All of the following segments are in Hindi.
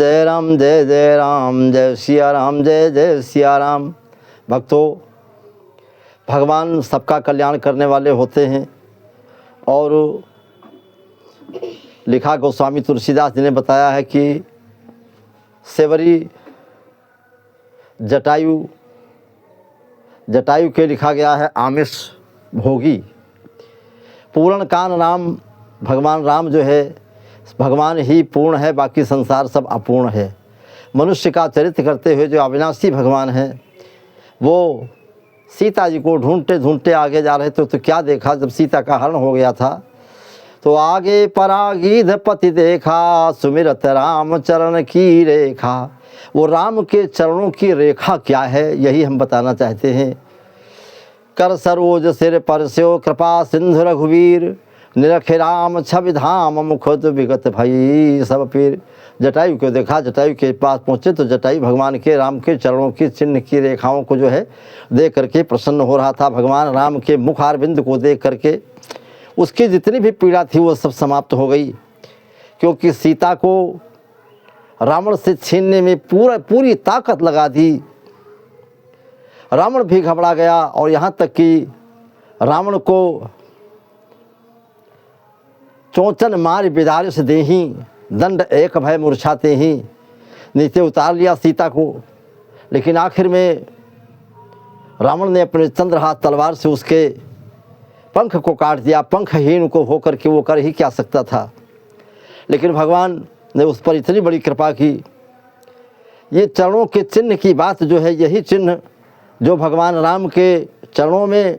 जय राम जय जय राम, जय सिया राम जय जय सिया राम। भक्तों, भगवान सबका कल्याण करने वाले होते हैं। और लिखा गोस्वामी तुलसीदास जी ने बताया है कि सेवरी जटायु के लिखा गया है आमिष भोगी। पूर्ण कान राम, भगवान राम जो है भगवान ही पूर्ण है, बाकी संसार सब अपूर्ण है। मनुष्य का चरित्र करते हुए जो अविनाशी भगवान हैं वो सीता जी को ढूंढते ढूंढते आगे जा रहे थे। तो क्या देखा, जब सीता का हरण हो गया था तो आगे परागीध पति देखा, सुमिरत राम चरण की रेखा। वो राम के चरणों की रेखा क्या है, यही हम बताना चाहते हैं। कर सरोज सिर परस्यो, कृपा सिंधु रघुवीर, निरखे राम छवि धाम, मुखद विगत भई सब पीर। जटायु को देखा, जटायु के पास पहुँचे तो जटायु भगवान के राम के चरणों की चिन्ह की रेखाओं को जो है देख करके प्रसन्न हो रहा था। भगवान राम के मुख अरविंद को देख करके उसकी जितनी भी पीड़ा थी वो सब समाप्त हो गई, क्योंकि सीता को रावण से छीनने में पूरी ताकत लगा दी। रावण भी घबरा गया और यहाँ तक कि रावण को चोंचन मार बिदारिश देही, दंड एक भय मूर्छाते ही। नीचे उतार लिया सीता को, लेकिन आखिर में रावण ने अपने चंद्रहास तलवार से उसके पंख को काट दिया। पंखहीन को होकर के वो कर ही क्या सकता था, लेकिन भगवान ने उस पर इतनी बड़ी कृपा की। ये चरणों के चिन्ह की बात जो है, यही चिन्ह जो भगवान राम के चरणों में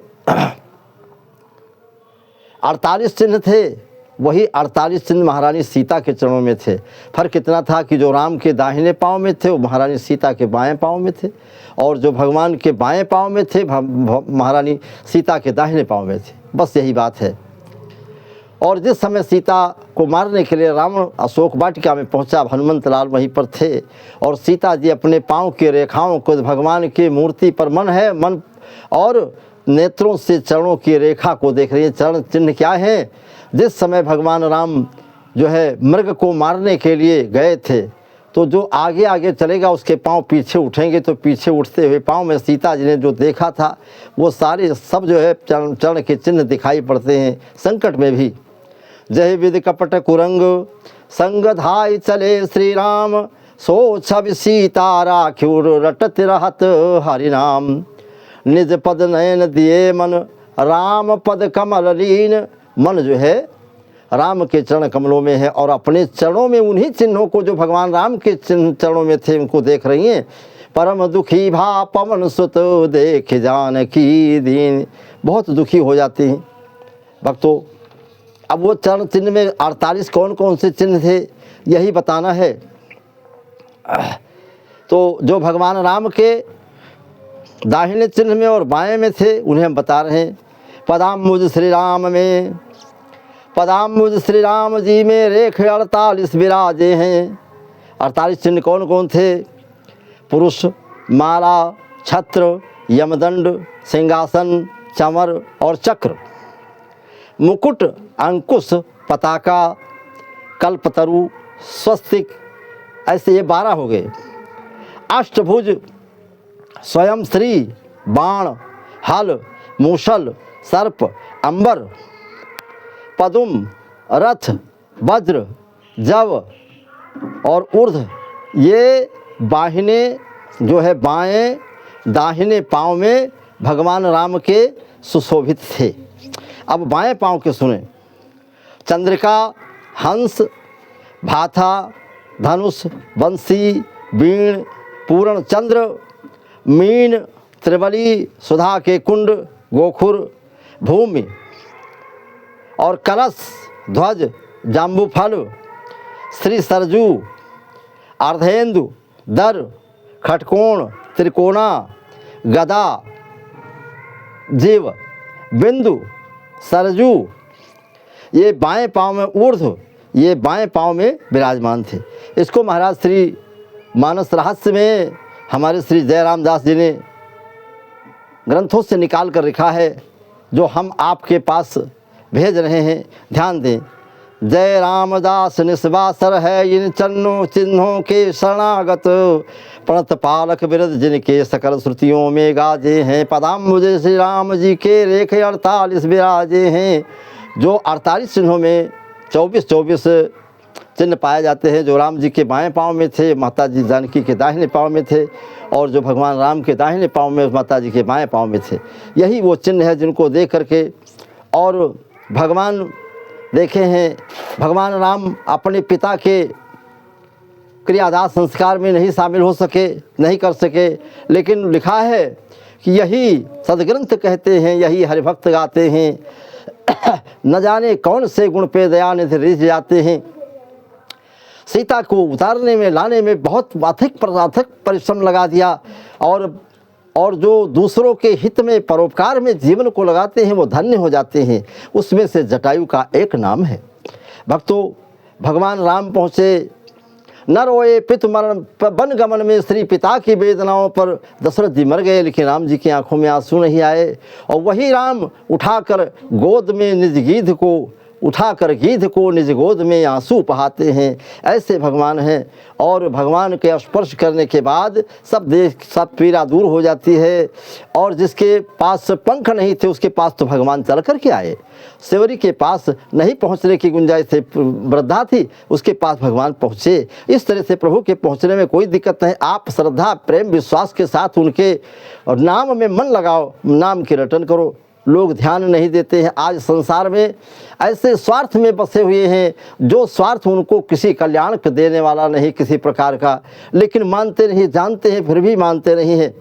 48 चिन्ह थे, वही 48 चिन्ह महारानी सीता के चरणों में थे। फर्क इतना था कि जो राम के दाहिने पांव में थे वो महारानी सीता के बाएं पांव में थे, और जो भगवान के बाएं पांव में थे महारानी सीता के दाहिने पांव में थे। बस यही बात है। और जिस समय सीता को मारने के लिए रावण अशोक वाटिका में पहुंचा, हनुमंत लाल वहीं पर थे, और सीता जी अपने पांव की रेखाओं को भगवान की मूर्ति पर मन और नेत्रों से चरणों की रेखा को देख रही है। चरण चिन्ह क्या है? जिस समय भगवान राम जो है मृग को मारने के लिए गए थे, तो जो आगे आगे चलेगा उसके पांव पीछे उठेंगे, तो पीछे उठते हुए पांव में सीता जी ने जो देखा था वो सारे सब जो है चरण के चिन्ह दिखाई पड़ते हैं। संकट में भी जय विधि कपट कुरंग, संग धाय चले श्री राम, सो छवि सीता राख्युर रटत रहत हरि नाम। निज पद नयन दिए मन, राम पद कमल लीन। मन जो है राम के चरण कमलों में है, और अपने चरणों में उन्हीं चिन्हों को जो भगवान राम के चरणों में थे उनको देख रही हैं। परम दुखी भा पवन सुत, देख जानकी दीन। बहुत दुखी हो जाते हैं भक्तों। अब वो चरण चिन्ह में 48 कौन कौन से चिन्ह थे यही बताना है। तो जो भगवान राम के दाहिने चिन्ह में और बाएं में थे उन्हें हम बता रहे हैं। पदाम्बुज श्री राम में, पदाम्बुज श्री राम जी में रेख 48 विराजे हैं। 48 चिन्ह कौन कौन थे? पुरुष, माला, छत्र, यमदंड, सिंहासन, चमर और चक्र, मुकुट, अंकुश, पताका, कल्पतरु, स्वस्तिक, ऐसे ये 12 हो गए। अष्टभुज, स्वयं श्री, बाण, हल, मूषल, सर्प, अंबर, पदुम, रथ, वज्र, जव और ऊर्ध्व, ये बाहिने जो है बाएं दाहिने पांव में भगवान राम के सुशोभित थे। अब बाएं पांव के सुने। चंद्रिका, हंस, भाथा, धनुष, बंसी, बीण, पूर्ण चंद्र, मीन, त्रिबली, सुधा के कुंड, गोखुर, भूमि और कलश, ध्वज, जाम्बूफल, श्री सरजू, अर्धेंदु, दर, खटकोण, त्रिकोणा, गदा, जीव, बिंदु, सरजू, ये बाएं पांव में ऊर्ध्व, ये बाएं पांव में विराजमान थे। इसको महाराज श्री मानस रहस्य में हमारे श्री जयराम दास जी ने ग्रंथों से निकाल कर लिखा है, जो हम आपके पास भेज रहे हैं। ध्यान दें, जय रामदास निस्वासर है इन चरणों चिन्हों के शरणागत, प्रणत पालक बिरद जिनके सकल श्रुतियों में गाजे हैं, पदाम्बुज श्री राम जी के रेखे 48 विराजे हैं। जो 48 चिन्हों में 24 चिन्ह पाए जाते हैं, जो राम जी के बाएं पाँव में थे, माता जी जानकी के दाहिने पाँव में थे, और जो भगवान राम के दाहिने पाँव में माता जी के बाएं पाँव में थे। यही वो चिन्ह है जिनको देख करके, और भगवान देखे हैं, भगवान राम अपने पिता के क्रियादास संस्कार में नहीं शामिल हो सके, नहीं कर सके, लेकिन लिखा है कि यही सदग्रंथ कहते हैं, यही हरिभक्त गाते हैं, न जाने कौन से गुण पे दयानिधि रिझ जाते हैं। सीता को उतारने में, लाने में बहुत अधिक परिश्रम लगा दिया, और जो दूसरों के हित में, परोपकार में जीवन को लगाते हैं वो धन्य हो जाते हैं। उसमें से जटायु का एक नाम है। भक्तों, भगवान राम पहुँचे, न रोए पितु मरण वन गमन में, श्री पिता की वेदनाओं पर दशरथ जी मर गए, लेकिन राम जी की आंखों में आंसू नहीं आए। और वही राम उठाकर गोद में निज गीध को, उठाकर गीध को निज गोद में आंसू बहाते हैं। ऐसे भगवान हैं, और भगवान के स्पर्श करने के बाद सब पीड़ा दूर हो जाती है। और जिसके पास पंख नहीं थे उसके पास तो भगवान चल कर के आए। सेवरी के पास नहीं पहुंचने की गुंजाइश थी, वृद्धा थी, उसके पास भगवान पहुँचे। इस तरह से प्रभु के पहुँचने में कोई दिक्कत नहीं। आप श्रद्धा, प्रेम, विश्वास के साथ उनके नाम में मन लगाओ, नाम की रटन करो। लोग ध्यान नहीं देते हैं। आज संसार में ऐसे स्वार्थ में बसे हुए हैं, जो स्वार्थ उनको किसी कल्याण को देने वाला नहीं किसी प्रकार का, लेकिन मानते नहीं, जानते हैं फिर भी मानते नहीं हैं।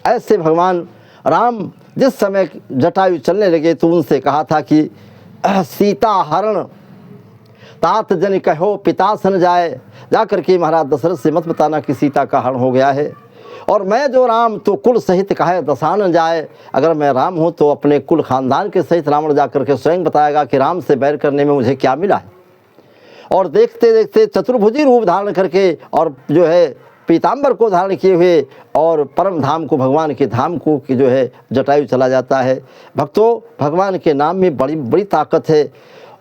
ऐसे भगवान राम जिस समय जटायु चलने लगे तो उनसे कहा था कि सीता हरण तात जन कहो पिता सन जाए। जाकर के महाराज दशरथ से मत बताना कि सीता का हरण हो गया है, और मैं जो राम तो कुल सहित कहे दशानन जाए। अगर मैं राम हूँ तो अपने कुल खानदान के सहित रावण जाकर के स्वयं बताएगा कि राम से बैर करने में मुझे क्या मिला है। और देखते देखते चतुर्भुजी रूप धारण करके, और जो है पीताम्बर को धारण किए हुए, और परम धाम को, भगवान के धाम को कि जो है जटायु चला जाता है। भक्तों, भगवान के नाम में बड़ी बड़ी ताकत है,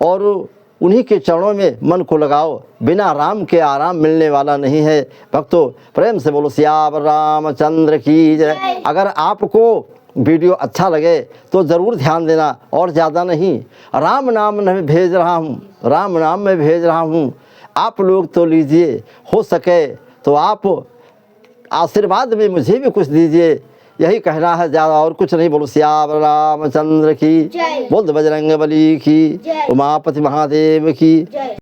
और उन्हीं के चरणों में मन को लगाओ। बिना राम के आराम मिलने वाला नहीं है। भक्तों, प्रेम से बोलो सियावर रामचंद्र की जय। अगर आपको वीडियो अच्छा लगे तो ज़रूर ध्यान देना, और ज़्यादा नहीं। राम नाम में भेज रहा हूँ, राम नाम में भेज रहा हूँ, आप लोग तो लीजिए। हो सके तो आप आशीर्वाद में मुझे भी कुछ दीजिए। यही कहना है, ज़्यादा और कुछ नहीं। बोलो सियावर रामचंद्र की, बोल बजरंग बली की, उमापति महादेव की।